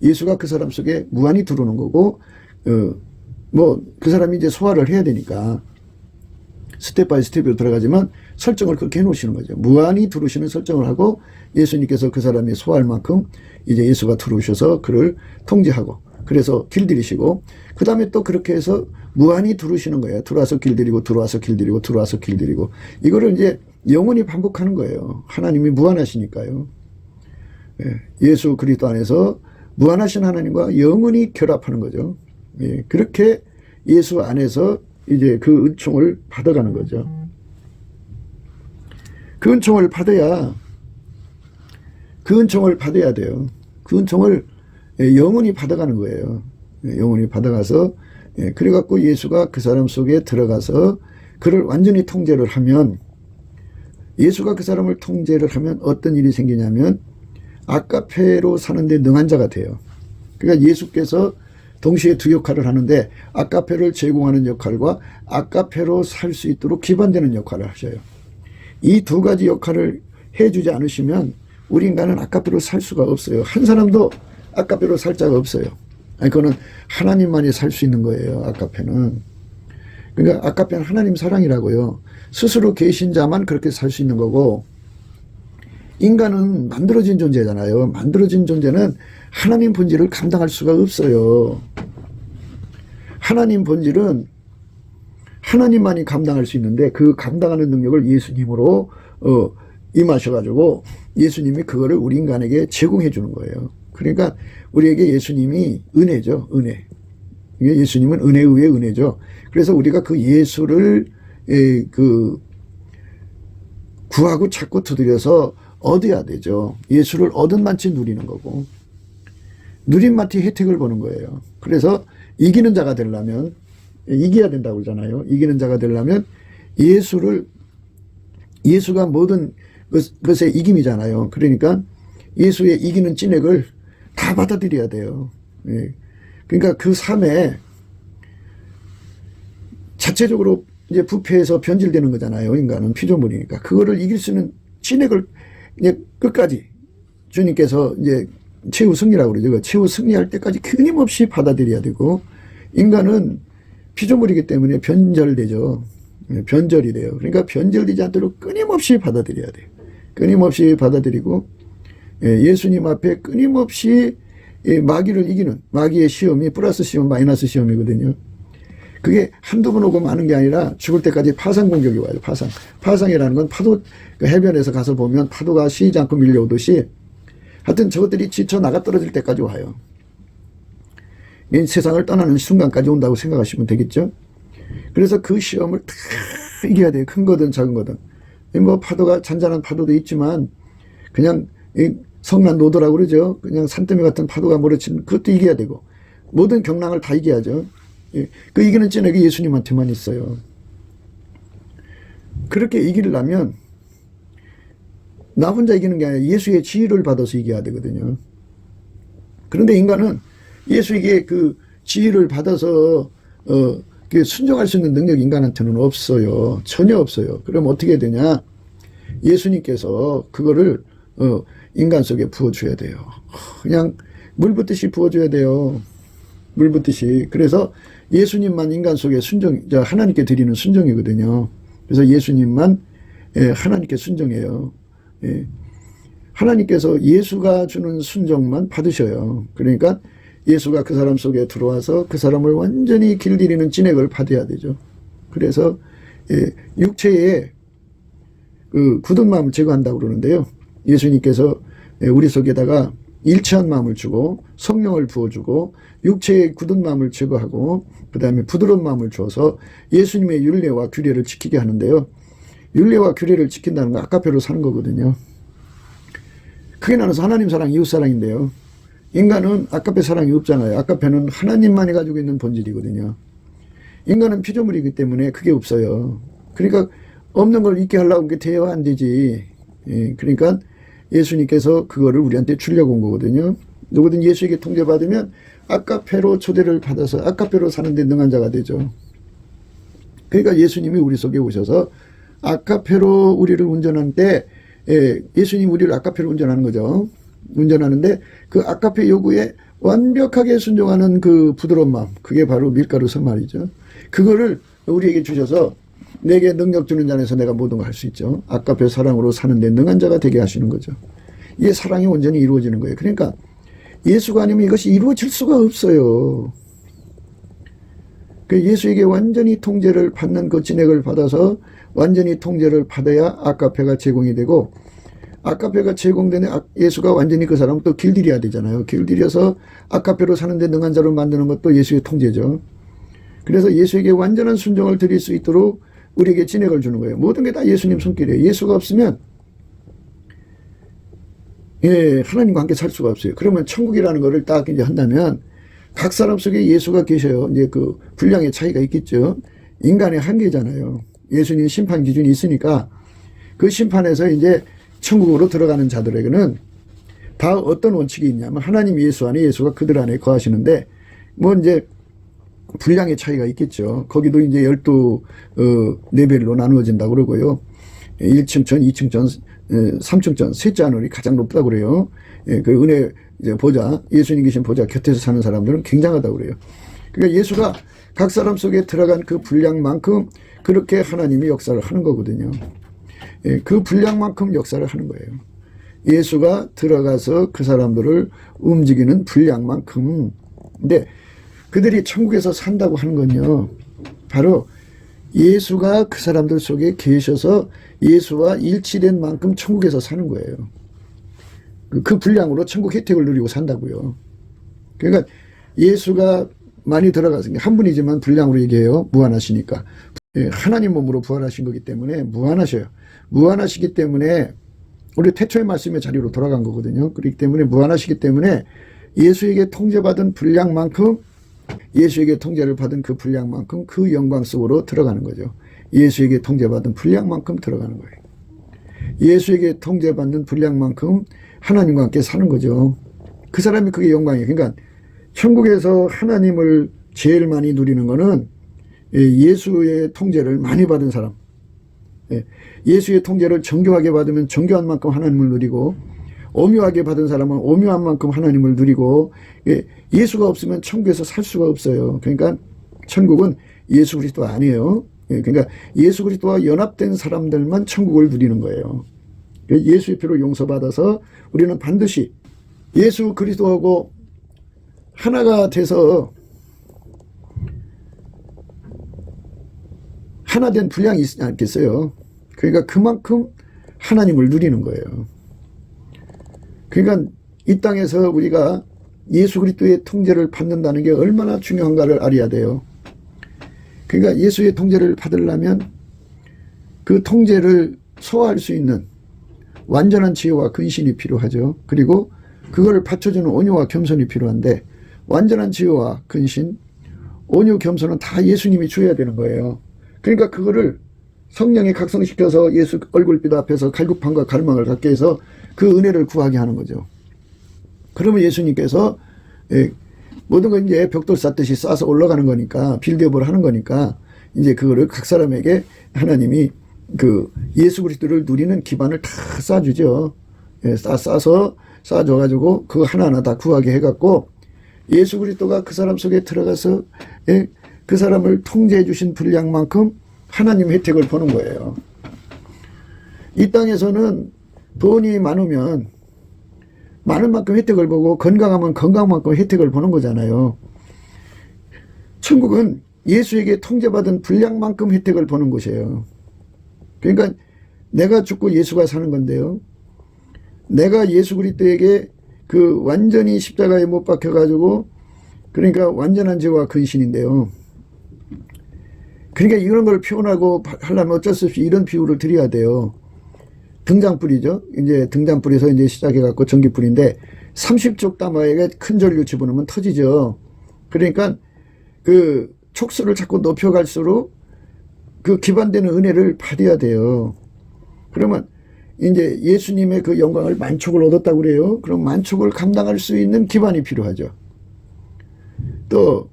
예수가 그 사람 속에 무한히 들어오는 거고, 그 사람이 이제 소화를 해야 되니까 스텝 바이 스텝으로 들어가지만 설정을 그렇게 해놓으시는 거죠. 무한히 들어오시는 설정을 하고 예수님께서 그 사람이 소화할 만큼 이제 예수가 들어오셔서 그를 통제하고 그래서 길들이시고 그 다음에 또 그렇게 해서 무한히 들어오시는 거예요. 들어와서 길들이고 들어와서 길들이고 들어와서 길들이고 이거를 이제 영원히 반복하는 거예요. 하나님이 무한하시니까요. 예수 그리스도 안에서 무한하신 하나님과 영원히 결합하는 거죠. 그렇게 예수 안에서 이제 그 은총을 받아가는 거죠. 그 은총을 받아야 돼요. 그 은총을 영원히 받아가는 거예요. 영원히 받아가서 그래갖고 예수가 그 사람 속에 들어가서 그를 완전히 통제를 하면 예수가 그 사람을 통제를 하면 어떤 일이 생기냐면 아까페로 사는데 능한 자가 돼요. 그러니까 예수께서 동시에 두 역할을 하는데 아까페를 제공하는 역할과 아까페로 살 수 있도록 기반되는 역할을 하셔요. 이 두 가지 역할을 해주지 않으시면 우리 인간은 아까페로 살 수가 없어요. 한 사람도 아까페로 살 자가 없어요. 아니, 그거는 하나님만이 살 수 있는 거예요. 아까페는. 그러니까 아까페는 하나님 사랑이라고요. 스스로 계신 자만 그렇게 살 수 있는 거고 인간은 만들어진 존재잖아요. 만들어진 존재는 하나님 본질을 감당할 수가 없어요. 하나님 본질은 하나님만이 감당할 수 있는데 그 감당하는 능력을 예수님으로 임하셔가지고 예수님이 그거를 우리 인간에게 제공해 주는 거예요. 그러니까 우리에게 예수님이 은혜죠. 은혜. 예수님은 은혜 위에 은혜죠. 그래서 우리가 그 예수를 구하고 찾고 두드려서 얻어야 되죠. 예수를 얻은 만치 누리는 거고 누린 만치 혜택을 보는 거예요. 그래서 이기는 자가 되려면 이겨야 된다고 그러잖아요. 이기는 자가 되려면 예수가 모든 것의 이김이잖아요. 그러니까 예수의 이기는 찐액을 다 받아들여야 돼요. 그러니까 그 삶에 자체적으로 이제 부패해서 변질되는 거잖아요. 인간은 피조물이니까. 그거를 이길 수 있는 찐액을 그냥 끝까지 주님께서 이제 최후 승리라고 그러죠. 그 최후 승리할 때까지 끊임없이 받아들여야 되고 인간은 피조물이기 때문에 변절되죠. 변절이 돼요. 그러니까 변절되지 않도록 끊임없이 받아들여야 돼요. 끊임없이 받아들이고 예수님 앞에 끊임없이 마귀를 이기는 마귀의 시험이 플러스 시험 마이너스 시험이거든요. 그게 한두 번 오고 마는 게 아니라 죽을 때까지 파상 공격이 와요. 파상이라는 건 파도 그 해변에서 가서 보면 파도가 쉬지 않고 밀려오듯이 하여튼 저것들이 지쳐 나가 떨어질 때까지 와요. 세상을 떠나는 순간까지 온다고 생각하시면 되겠죠. 그래서 그 시험을 다 이겨야 돼요. 큰 거든 작은 거든. 뭐 파도가 잔잔한 파도도 있지만 그냥 성난 노도라고 그러죠. 그냥 산더미 같은 파도가 몰아치는 그것도 이겨야 되고 모든 경랑을 다 이겨야죠. 그 이기는 찐액이 예수님한테만 있어요. 그렇게 이기려면 나 혼자 이기는 게 아니라 예수의 지혜를 받아서 이겨야 되거든요. 그런데 인간은 예수에게 그 지혜를 받아서 순종할 수 있는 능력이 인간한테는 없어요. 전혀 없어요. 그럼 어떻게 되냐? 예수님께서 그거를 인간 속에 부어줘야 돼요. 그냥 물 붓듯이 부어줘야 돼요. 물 붓듯이. 그래서 예수님만 인간 속에 하나님께 드리는 순종이거든요. 그래서 예수님만 하나님께 순종해요. 하나님께서 예수가 주는 순종만 받으셔요. 그러니까 예수가 그 사람 속에 들어와서 그 사람을 완전히 길들이는 찐액을 받아야 되죠. 그래서 육체에 그 굳은 마음을 제거한다고 그러는데요. 예수님께서 우리 속에다가 일치한 마음을 주고 성령을 부어주고 육체의 굳은 마음을 제거하고 그 다음에 부드러운 마음을 주어서 예수님의 율례와 규례를 지키게 하는데요. 율례와 규례를 지킨다는 건 아까페로 사는 거거든요. 크게 나눠서 하나님 사랑, 이웃 사랑인데요. 인간은 아까페 사랑이 없잖아요. 아까페는 하나님만이 가지고 있는 본질이거든요. 인간은 피조물이기 때문에 그게 없어요. 그러니까 없는 걸 있게 하려고 그게 되어야 안 되지. 그러니까 예수님께서 그거를 우리한테 주려고 온 거거든요. 누구든 예수에게 통제받으면 아까페로 초대를 받아서 아까페로 사는데 능한 자가 되죠. 그러니까 예수님이 우리 속에 오셔서 아까페로 우리를 운전할 때 예수님이 우리를 아까페로 운전하는 거죠. 운전하는데 그 아까페 요구에 완벽하게 순종하는 그 부드러운 마음, 그게 바로 밀가루 선 말이죠. 그거를 우리에게 주셔서 내게 능력 주는 자 안에서 내가 모든 걸 할 수 있죠. 아까페 사랑으로 사는데 능한 자가 되게 하시는 거죠. 이게 사랑이 온전히 이루어지는 거예요. 그러니까 예수가 아니면 이것이 이루어질 수가 없어요. 그 예수에게 완전히 통제를 받는 그 진액을 받아서 완전히 통제를 받아야 아까페가 제공이 되고, 아까페가 제공되는 예수가 완전히 그 사람을 또 길들여야 되잖아요. 길들여서 아까페로 사는데 능한 자로 만드는 것도 예수의 통제죠. 그래서 예수에게 완전한 순종을 드릴 수 있도록 우리에게 진액을 주는 거예요. 모든 게 다 예수님 손길이에요. 예수가 없으면 하나님과 함께 살 수가 없어요. 그러면 천국이라는 거를 딱 이제 한다면 각 사람 속에 예수가 계셔요. 이제 그 분량의 차이가 있겠죠. 인간의 한계잖아요. 예수님 심판 기준이 있으니까 그 심판에서 이제 천국으로 들어가는 자들에게는 다 어떤 원칙이 있냐면 하나님 예수 안에 예수가 그들 안에 거하시는데 뭐 이제 분량의 차이가 있겠죠. 거기도 이제 12레벨로 나누어진다고 그러고요. 1층 전, 2층 전, 3층 전, 셋째 하늘이 가장 높다고 그래요. 그 은혜 이제 보좌, 예수님 계신 보좌 곁에서 사는 사람들은 굉장하다고 그래요. 그러니까 예수가 각 사람 속에 들어간 그 분량만큼 그렇게 하나님이 역사를 하는 거거든요. 그 분량만큼 역사를 하는 거예요. 예수가 들어가서 그 사람들을 움직이는 분량만큼. 근데 그들이 천국에서 산다고 하는 건요, 바로 예수가 그 사람들 속에 계셔서 예수와 일치된 만큼 천국에서 사는 거예요. 그 분량으로 천국 혜택을 누리고 산다고요. 그러니까 예수가 많이 들어가서 한 분이지만 분량으로 얘기해요. 무한하시니까. 하나님 몸으로 부활하신 거기 때문에 무한하셔요. 무한하시기 때문에 우리 태초의 말씀의 자리로 돌아간 거거든요. 그렇기 때문에 무한하시기 때문에 예수에게 통제받은 분량만큼, 예수에게 통제를 받은 그 분량만큼 그 영광 속으로 들어가는 거죠. 예수에게 통제받은 분량만큼 들어가는 거예요. 예수에게 통제받는 분량만큼 하나님과 함께 사는 거죠. 그 사람이 그게 영광이에요. 그러니까 천국에서 하나님을 제일 많이 누리는 거는 예수의 통제를 많이 받은 사람, 예수의 통제를 정교하게 받으면 정교한 만큼 하나님을 누리고, 오묘하게 받은 사람은 오묘한 만큼 하나님을 누리고, 예수가 없으면 천국에서 살 수가 없어요. 그러니까 천국은 예수 그리스도 아니에요. 그러니까 예수 그리스도와 연합된 사람들만 천국을 누리는 거예요. 예수의 피로 용서받아서 우리는 반드시 예수 그리스도하고 하나가 돼서 하나 된 분량이 있지 않겠어요. 그러니까 그만큼 하나님을 누리는 거예요. 그러니까 이 땅에서 우리가 예수 그리스도의 통제를 받는다는 게 얼마나 중요한가를 알아야 돼요. 그러니까 예수의 통제를 받으려면 그 통제를 소화할 수 있는 완전한 지혜와 근신이 필요하죠. 그리고 그걸 받쳐주는 온유와 겸손이 필요한데, 완전한 지혜와 근신, 온유, 겸손은 다 예수님이 줘야 되는 거예요. 그러니까 그거를 성령에 각성시켜서 예수 얼굴빛 앞에서 갈급함과 갈망을 갖게 해서 그 은혜를 구하게 하는 거죠. 그러면 예수님께서 모든 건 이제 벽돌 쌓듯이 쌓아서 올라가는 거니까, 빌드업을 하는 거니까, 이제 그거를 각 사람에게 하나님이 그 예수 그리스도를 누리는 기반을 다 쌓아주죠. 쌓아서 쌓아줘가지고 그거 하나하나 다 구하게 해갖고, 예수 그리스도가 그 사람 속에 들어가서 그 사람을 통제해 주신 분량만큼 하나님 혜택을 보는 거예요. 이 땅에서는 돈이 많으면 많은 만큼 혜택을 보고, 건강하면 건강만큼 혜택을 보는 거잖아요. 천국은 예수에게 통제받은 분량만큼 혜택을 보는 곳이에요. 그러니까 내가 죽고 예수가 사는 건데요. 내가 예수 그리스도에게 그 완전히 십자가에 못 박혀가지고 그러니까 완전한 죄와 근신인데요. 그러니까 이런 걸 표현하고 하려면 어쩔 수 없이 이런 비유를 드려야 돼요. 등잔불이죠. 이제 등잔불에서 이제 시작해갖고 전기불인데 30쪽 담아에 큰 전류 집어넣으면 터지죠. 그러니까 그 촉수를 자꾸 높여갈수록 그 기반되는 은혜를 받아야 돼요. 그러면 이제 예수님의 그 영광을 만촉을 얻었다고 그래요. 그럼 만촉을 감당할 수 있는 기반이 필요하죠. 또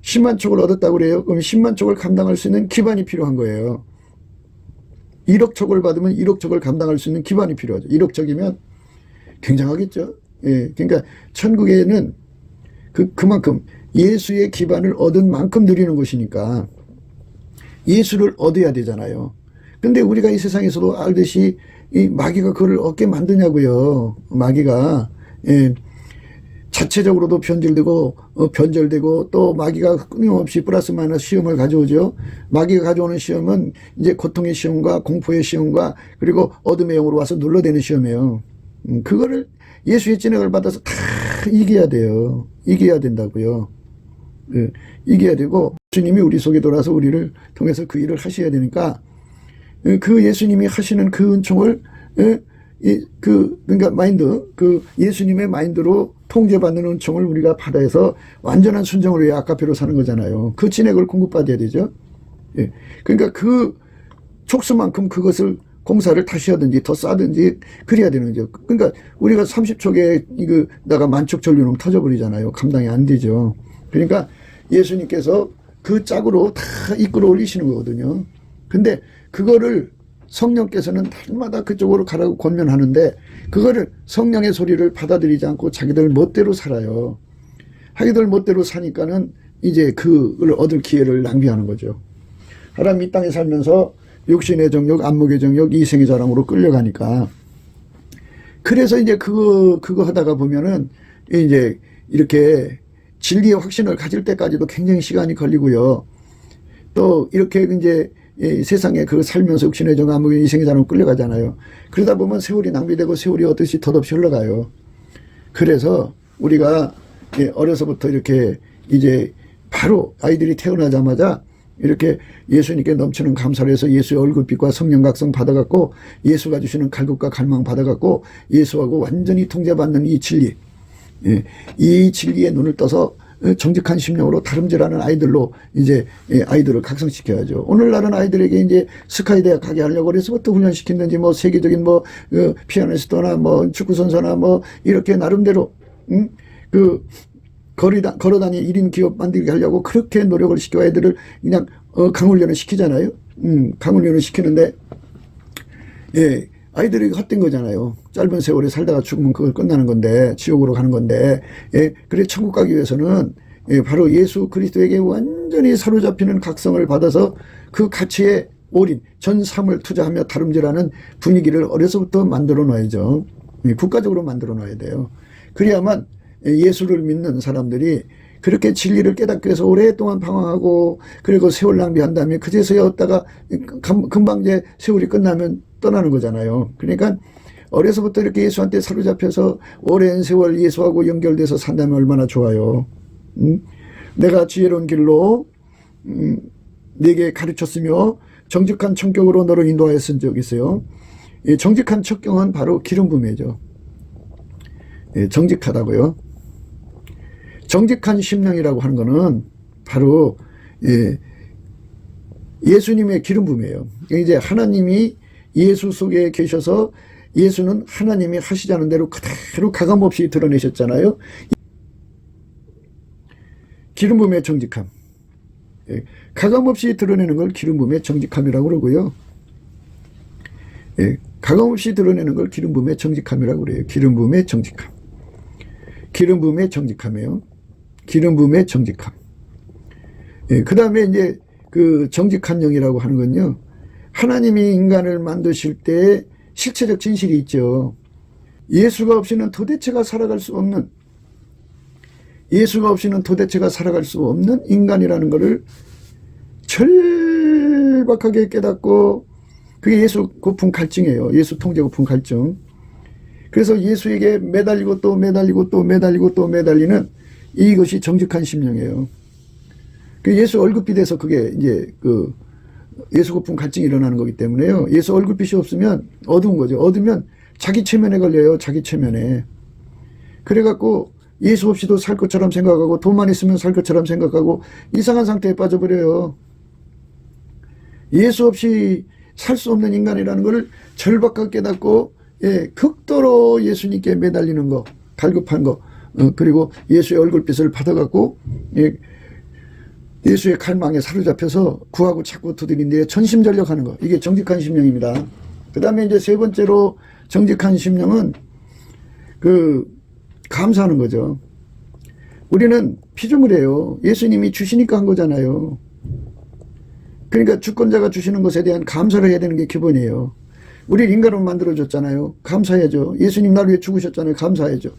10만 촉을 얻었다고 그래요. 그럼 10만 촉을 감당할 수 있는 기반이 필요한 거예요. 1억 촉을 받으면 1억 촉을 감당할 수 있는 기반이 필요하죠. 1억 촉이면 굉장하겠죠. 예, 그러니까 천국에는 그만큼 예수의 기반을 얻은 만큼 누리는 것이니까 예수를 얻어야 되잖아요. 근데 우리가 이 세상에서도 알듯이 이 마귀가 그걸 얻게 만드냐고요. 마귀가 예, 자체적으로도 변절되고 또 마귀가 끊임없이 플러스 마이너스 시험을 가져오죠. 마귀가 가져오는 시험은 이제 고통의 시험과 공포의 시험과 그리고 어둠의 영으로 와서 눌러대는 시험이에요. 그거를 예수의 진액을 받아서 다 이겨야 돼요. 이겨야 된다고요. 예, 이겨야 되고 예수님이 우리 속에 돌아서 우리를 통해서 그 일을 하셔야 되니까 그 예수님이 하시는 그 은총을 그러니까 마인드 그 예수님의 마인드로 통제받는 은총을 우리가 받아서 완전한 순종을 위해 아까페로 사는 거잖아요. 그 진액을 공급받아야 되죠. 예. 그러니까 그 촉수만큼 그것을 공사를 다시 하든지 더 싸든지 그래야 되는 거죠. 그러니까 우리가 30촉에 이거다가 만촉 전류 넣으면 터져버리잖아요. 감당이 안 되죠. 그러니까 예수님께서 그 짝으로 다 이끌어 올리시는 거거든요. 근데 그거를 성령께서는 날마다 그쪽으로 가라고 권면하는데 그거를 성령의 소리를 받아들이지 않고 자기들 멋대로 살아요. 자기들 멋대로 사니까는 이제 그걸 얻을 기회를 낭비하는 거죠. 사람 이 땅에 살면서 육신의 정욕, 안목의 정욕, 이생의 자랑으로 끌려가니까 그래서 이제 그거 하다가 보면은 이제 이렇게 진리의 확신을 가질 때까지도 굉장히 시간이 걸리고요. 또 이렇게 이제 세상에 그 살면서 육신의 정, 안목의 이생의 자랑으로 끌려가잖아요. 그러다 보면 세월이 낭비되고 세월이 어듯이 덧없이 흘러가요. 그래서 우리가 어려서부터 이렇게 이제 바로 아이들이 태어나자마자 이렇게 예수님께 넘치는 감사를 해서 예수의 얼굴빛과 성령 각성 받아갖고 예수가 주시는 갈급과 갈망 받아갖고 예수하고 완전히 통제받는 이 진리, 이 진리에 눈을 떠서 정직한 심령으로 다름질하는 아이들로 이제 아이들을 각성시켜야죠. 오늘날은 아이들에게 이제 스카이 대학 가게 하려고 그래서부터 훈련시키는지 뭐 세계적인 뭐 피아니스트나 뭐 축구 선수나 뭐 이렇게 나름대로 그 걸어다니 1인 기업 만들게 하려고 그렇게 노력을 시켜 애들을 그냥 강훈련을 시키잖아요. 강훈련을 시키는데 예, 아이들이 헛된 거잖아요. 짧은 세월에 살다가 죽으면 그걸 끝나는 건데 지옥으로 가는 건데 예, 그래 천국 가기 위해서는 예, 바로 예수 그리스도에게 완전히 사로잡히는 각성을 받아서 그 가치에 올인 전 삶을 투자하며 다름질하는 분위기를 어려서부터 만들어 놔야죠. 예, 국가적으로 만들어 놔야 돼요. 그래야만 예수를 믿는 사람들이 그렇게 진리를 깨닫기 위해서 오랫동안 방황하고 그리고 세월 낭비한 다음에 그제서야 얻다가 금방 이제 세월이 끝나면 떠나는 거잖아요. 그러니까 어려서부터 이렇게 예수한테 사로잡혀서 오랜 세월 예수하고 연결돼서 산다면 얼마나 좋아요. 내가 지혜로운 길로 네게 가르쳤으며 정직한 청경으로 너를 인도하였은 적이 있어요. 이 정직한 척경은 바로 기름 부음이죠. 예, 정직하다고요. 정직한 심령이라고 하는 거는 바로 예수님의 기름 부음이에요. 이제 하나님이 예수 속에 계셔서 예수는 하나님이 하시자는 대로 그대로 가감없이 드러내셨잖아요. 기름 부음의 정직함. 예, 가감없이 드러내는 걸 기름 부음의 정직함이라고 그러고요. 예, 가감없이 드러내는 걸 기름 부음의 정직함이라고 그래요. 기름 부음의 정직함. 기름 부음의 정직함이에요. 기름 부음의 정직함. 예, 그 다음에 이제 그 정직한 영이라고 하는 건요. 하나님이 인간을 만드실 때 실체적 진실이 있죠. 예수가 없이는 도대체가 살아갈 수 없는 인간이라는 것을 절박하게 깨닫고 그게 예수 고품 갈증이에요. 예수 통제 고품 갈증. 그래서 예수에게 매달리고 또 매달리고 또 매달리고 또 매달리는 이것이 정직한 심령이에요. 그 예수 얼굴빛 에서 그게 이제 그 예수 고품 갈증이 일어나는 거기 때문에요. 예수 얼굴빛이 없으면 어두운 거죠. 어두면 자기 체면에 걸려요. 자기 체면에. 그래갖고 예수 없이도 살 것처럼 생각하고 돈만 있으면 살 것처럼 생각하고 이상한 상태에 빠져버려요. 예수 없이 살 수 없는 인간이라는 것을 절박하게 깨닫고 극도로 예수님께 매달리는 거, 갈급한 거, 그리고 예수의 얼굴빛을 받아갖고 예수의 갈망에 사로잡혀서 구하고 찾고 두드린 데에 전심전력하는 거. 이게 정직한 심령입니다. 그 다음에 이제 세 번째로 정직한 심령은 감사하는 거죠. 우리는 피조물이에요. 예수님이 주시니까 한 거잖아요. 그러니까 주권자가 주시는 것에 대한 감사를 해야 되는 게 기본이에요. 우리 인간으로 만들어줬잖아요. 감사해야죠. 예수님 날 위해 죽으셨잖아요. 감사해야죠.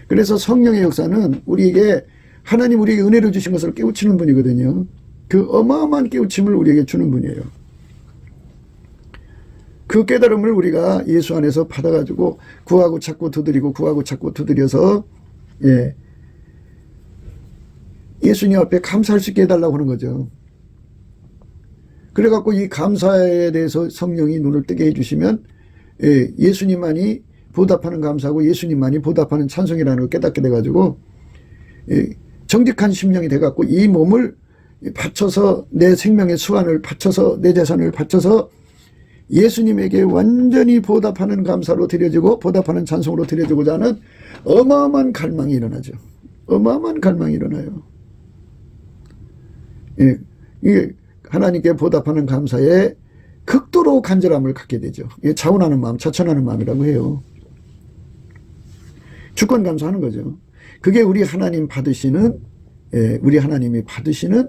그래서 성령의 역사는 우리에게 하나님 우리에게 은혜를 주신 것을 깨우치는 분이거든요. 그 어마어마한 깨우침을 우리에게 주는 분이에요. 그 깨달음을 우리가 예수 안에서 받아가지고 구하고 찾고 두드리고 구하고 찾고 두드려서 예수님 앞에 감사할 수 있게 해달라고 하는 거죠. 그래갖고 이 감사에 대해서 성령이 눈을 뜨게 해주시면 예수님만이 보답하는 감사하고 예수님만이 보답하는 찬송이라는 걸 깨닫게 돼가지고 정직한 심령이 돼갖고 이 몸을 바쳐서 내 생명의 수완을 바쳐서 내 재산을 바쳐서 예수님에게 완전히 보답하는 감사로 드려지고 보답하는 찬송으로 드려지고자 하는 어마어마한 갈망이 일어나죠. 어마어마한 갈망이 일어나요. 이게 하나님께 보답하는 감사에 극도로 간절함을 갖게 되죠. 이게 자원하는 마음, 자천하는 마음이라고 해요. 주권 감사하는 거죠. 그게 우리 하나님 받으시는, 우리 하나님이 받으시는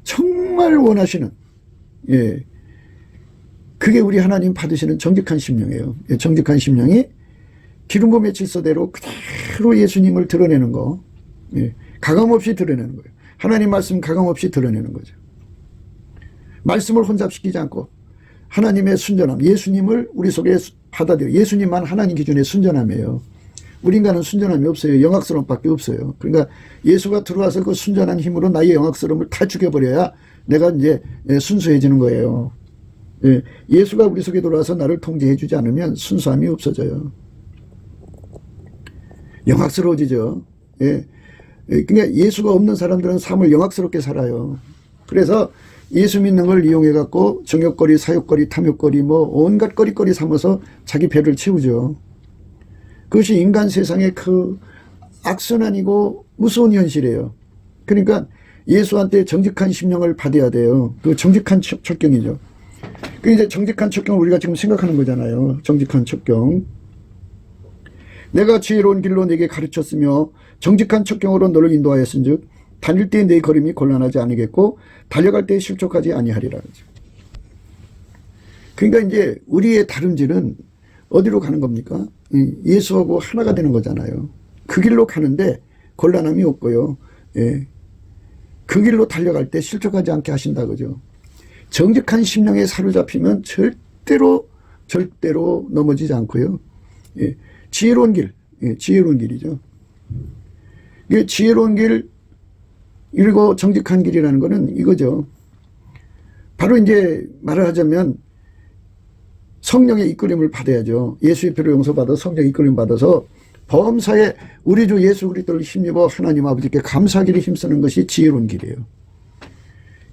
정말 원하시는, 그게 우리 하나님 받으시는 정직한 심령이에요. 정직한 심령이 기름부음의 질서대로 그대로 예수님을 드러내는 거, 가감없이 드러내는 거예요. 하나님 말씀 가감없이 드러내는 거죠. 말씀을 혼잡시키지 않고 하나님의 순전함, 예수님을 우리 속에 받아들여 예수님만 하나님 기준의 순전함이에요. 우리 인간은 순전함이 없어요. 영악스러움 밖에 없어요. 그러니까 예수가 들어와서 그 순전한 힘으로 나의 영악스러움을 다 죽여버려야 내가 이제 순수해지는 거예요. 예수가 우리 속에 들어와서 나를 통제해 주지 않으면 순수함이 없어져요. 영악스러워지죠. 그러니까 예수가 없는 사람들은 삶을 영악스럽게 살아요. 그래서 예수 믿는 걸 이용해 갖고 정욕거리, 사욕거리, 탐욕거리 뭐 온갖 거리거리 삼아서 자기 배를 채우죠. 그것이 인간 세상의 그 악순환이고 무서운 현실이에요. 그러니까 예수한테 정직한 심령을 받아야 돼요. 그 정직한 첩경이죠. 그 이제 정직한 첩경을 우리가 지금 생각하는 거잖아요. 정직한 첩경. 내가 지혜로운 길로 네게 가르쳤으며 정직한 첩경으로 너를 인도하였은즉 다닐 때 내 걸음이 곤란하지 않으겠고 달려갈 때 실족하지 아니하리라. 그러니까 이제 우리의 다름질은 어디로 가는 겁니까? 예수하고 하나가 되는 거잖아요. 그 길로 가는데 곤란함이 없고요. 그 길로 달려갈 때 실족하지 않게 하신다 그죠. 정직한 심령에 사로잡히면 절대로 넘어지지 않고요. 지혜로운 길, 지혜로운 길이죠. 이게 지혜로운 길 그리고 정직한 길이라는 거는 이거죠. 바로 이제 말을 하자면 성령의 이끌림을 받아야죠. 예수의 피로 용서받아 성령의 이끌림 받아서 범사에 우리 주 예수 그리스도를 힘입어 하나님 아버지께 감사하기를 힘쓰는 것이 지혜로운 길이에요.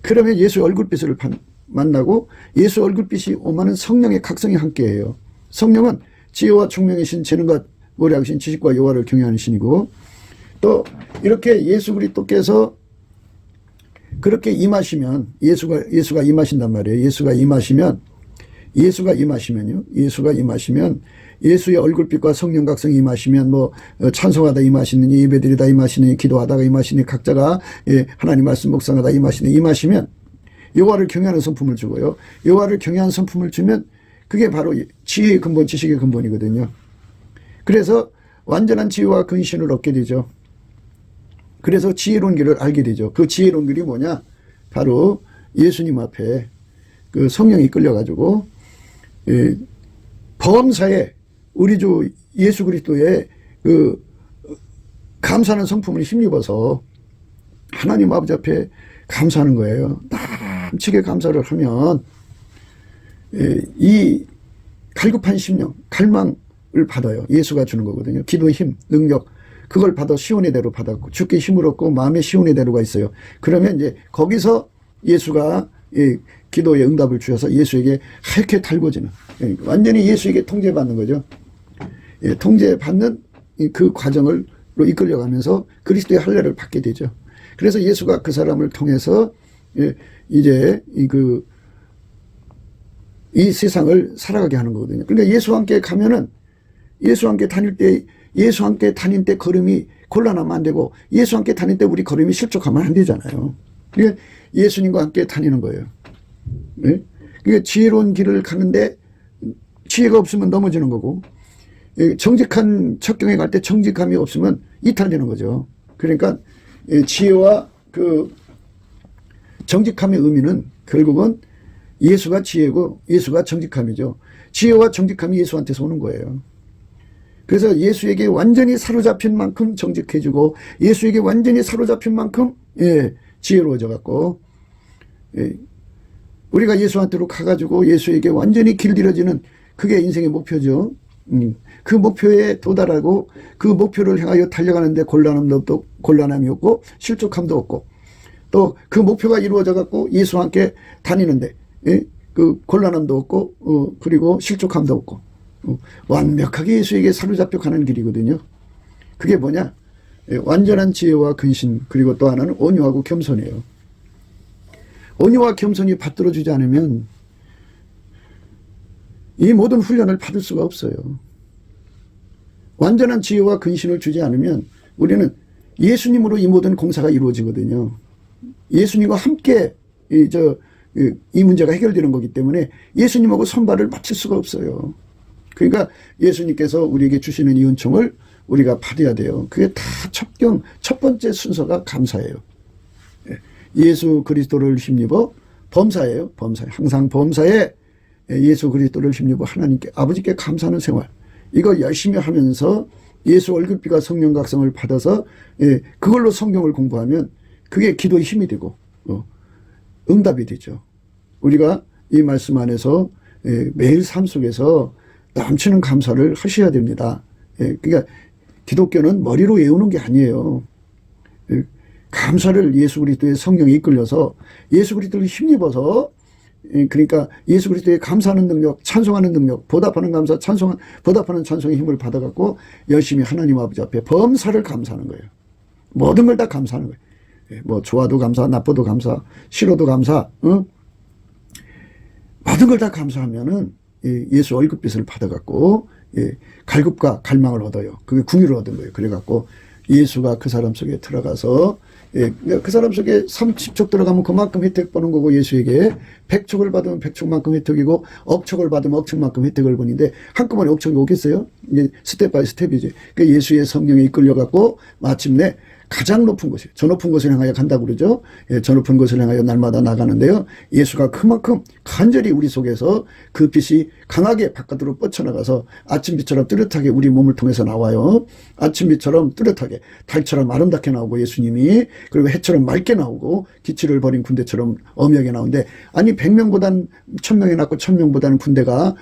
그러면 예수의 얼굴빛을 만나고 예수 얼굴빛이 오면은 성령의 각성이 함께해요. 성령은 지혜와 총명이신 재능과 모략이신 지식과 여호와를 경외하는 신이고 또 이렇게 예수 그리스도께서 그렇게 임하시면 예수가 임하신단 말이에요. 예수가 임하시면요. 예수의 얼굴빛과 성령 각성이 임하시면 뭐 찬송하다 임하시느니 예배드리다 임하시느니 기도하다가 임하시니 각자가 하나님 말씀 묵상하다 임하시면 여호와를 경외하는 성품을 주고요. 여호와를 경외하는 성품을 주면 그게 바로 지혜의 근본, 지식의 근본이거든요. 그래서 완전한 지혜와 근신을 얻게 되죠. 그래서 지혜로운 길을 알게 되죠. 그 지혜로운 길이 뭐냐? 바로 예수님 앞에 그 성령이 끌려가지고 범사에 우리 주 예수 그리스도의 그 감사하는 성품을 힘입어서 하나님 아버지 앞에 감사하는 거예요. 남치게 감사를 하면 이 갈급한 심령, 갈망을 받아요. 예수가 주는 거거든요. 기도 힘, 능력, 그걸 받아 시온의 대로 받았고, 주께 힘을 얻고 마음의 시온의 대로가 있어요. 그러면 이제 거기서 예수가 기도의 응답을 주셔서 예수에게 하얗게 달궈지는, 완전히 예수에게 통제받는 거죠. 통제받는 그 과정으로 이끌려가면서 그리스도의 할례를 받게 되죠. 그래서 예수가 그 사람을 통해서 이제 이 세상을 살아가게 하는 거거든요. 그러니까 예수와 함께 가면은, 예수와 함께 다닐 때 걸음이 곤란하면 안 되고, 예수와 함께 다닐 때 우리 걸음이 실족하면 안 되잖아요. 그러니까 예수님과 함께 다니는 거예요. 네? 그러니까 지혜로운 길을 가는데 지혜가 없으면 넘어지는 거고, 정직한 척경에 갈 때 정직함이 없으면 이탈되는 거죠. 그러니까 지혜와 그 정직함의 의미는 결국은 예수가 지혜고 예수가 정직함이죠. 지혜와 정직함이 예수한테서 오는 거예요. 그래서 예수에게 완전히 사로잡힌 만큼 정직해지고, 예수에게 완전히 사로잡힌 만큼 지혜로워져 갖고, 우리가 예수한테로 가가지고 예수에게 완전히 길들여지는, 그게 인생의 목표죠. 그 목표에 도달하고 그 목표를 향하여 달려가는데 곤란함이 없고 실족함도 없고, 또 그 목표가 이루어져 갖고 예수와 함께 다니는데 그 곤란함도 없고 그리고 실족함도 없고, 완벽하게 예수에게 사로잡혀 가는 길이거든요. 그게 뭐냐? 완전한 지혜와 근신, 그리고 또 하나는 온유하고 겸손이에요. 온유와 겸손이 받들어주지 않으면 이 모든 훈련을 받을 수가 없어요. 완전한 지혜와 근신을 주지 않으면 우리는 예수님으로 이 모든 공사가 이루어지거든요. 예수님과 함께 이 문제가 해결되는 거기 때문에 예수님하고 선발을 맞출 수가 없어요. 그러니까 예수님께서 우리에게 주시는 이 은총을 우리가 받아야 돼요. 그게 다 첫 번째 순서가 감사예요. 예수 그리스도를 힘입어 범사예요. 범사. 항상 범사에 예수 그리스도를 힘입어 하나님께, 아버지께 감사하는 생활. 이거 열심히 하면서 예수 얼굴빛과 성령 각성을 받아서 그걸로 성경을 공부하면 그게 기도의 힘이 되고 응답이 되죠. 우리가 이 말씀 안에서 매일 삶 속에서 넘치는 감사를 하셔야 됩니다. 그러니까 기독교는 머리로 외우는 게 아니에요. 감사를 예수 그리스도의 성령에 이끌려서 예수 그리스도를 힘입어서, 그러니까 예수 그리스도의 감사하는 능력, 찬송하는 능력, 보답하는 감사, 보답하는 찬송의 힘을 받아갖고 열심히 하나님 아버지 앞에 범사를 감사하는 거예요. 모든 걸 다 감사하는 거예요. 뭐 좋아도 감사, 나쁘도 감사, 싫어도 감사, 모든 걸 다 감사하면은 예수 얼굴빛을 받아갖고 갈급과 갈망을 얻어요. 그게 궁유를 얻은 거예요. 그래갖고 예수가 그 사람 속에 들어가서, 그 사람 속에 30척 들어가면 그만큼 혜택 보는 거고, 예수에게 100척을 받으면 100척만큼 혜택이고, 억척을 받으면 억척만큼 혜택을 보는데, 한꺼번에 억척이 오겠어요? 이제 스텝 바이 스텝이지. 그러니까 예수의 성령에 이끌려갖고 마침내 가장 높은 곳이에요. 저 높은 곳을 향하여 간다고 그러죠. 저 높은 곳을 향하여 날마다 나가는데요. 예수가 그만큼 간절히 우리 속에서 그 빛이 강하게 바깥으로 뻗쳐나가서 아침빛처럼 뚜렷하게 우리 몸을 통해서 나와요. 아침빛처럼 뚜렷하게, 달처럼 아름답게 나오고 예수님이, 그리고 해처럼 맑게 나오고, 기치를 버린 군대처럼 엄하게 나오는데, 아니 100명보다는 1000명이 낫고 1000명보다는 군대가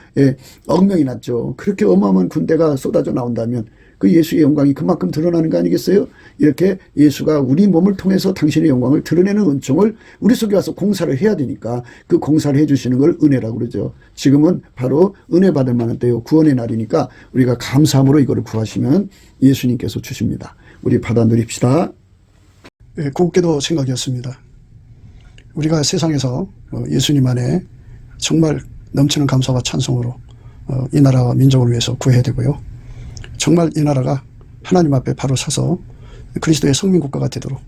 억명이 낫죠. 그렇게 어마어마한 군대가 쏟아져 나온다면 그 예수의 영광이 그만큼 드러나는 거 아니겠어요? 이렇게 예수가 우리 몸을 통해서 당신의 영광을 드러내는 은총을 우리 속에 와서 공사를 해야 되니까, 그 공사를 해주시는 걸 은혜라고 그러죠. 지금은 바로 은혜 받을 만한 때요, 구원의 날이니까 우리가 감사함으로 이거를 구하시면 예수님께서 주십니다. 우리 받아 누립시다. 곱게도 생각이었습니다. 우리가 세상에서 예수님 안에 정말 넘치는 감사와 찬송으로 이 나라와 민족을 위해서 구해야 되고요. 정말 이 나라가 하나님 앞에 바로 서서 그리스도의 성민국가가 되도록,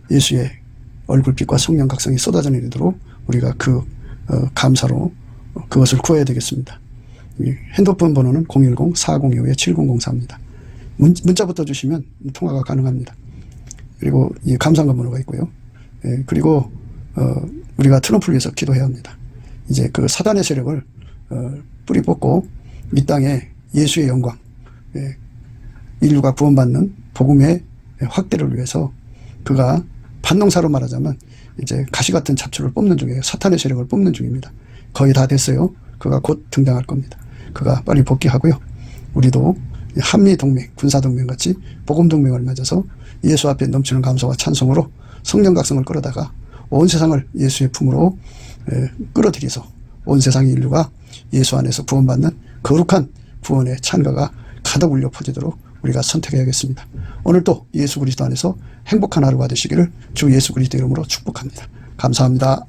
예수의 얼굴빛과 성령 각성이 쏟아져 내리도록 우리가 그 감사로 그것을 구해야 되겠습니다. 핸드폰 번호는 010-4025-7004입니다. 문자부터 주시면 통화가 가능합니다. 그리고 이 감상금 번호가 있고요. 그리고 우리가 트럼프를 위해서 기도해야 합니다. 이제 그 사단의 세력을 뿌리 뽑고 이 땅에 예수의 영광, 인류가 구원받는 복음의 확대를 위해서 그가 반농사로 말하자면 이제 가시 같은 잡초를 뽑는 중이에요. 사탄의 세력을 뽑는 중입니다. 거의 다 됐어요. 그가 곧 등장할 겁니다. 그가 빨리 복귀하고요. 우리도 한미동맹, 군사동맹 같이 복음동맹을 맺어서 예수 앞에 넘치는 감사와 찬송으로 성령 각성을 끌어다가 온 세상을 예수의 품으로 끌어들여서 온 세상의 인류가 예수 안에서 구원받는 거룩한 구원의 찬가가 가득 울려 퍼지도록 우리가 선택해야겠습니다. 오늘도 예수 그리스도 안에서 행복한 하루가 되시기를 주 예수 그리스도 이름으로 축복합니다. 감사합니다.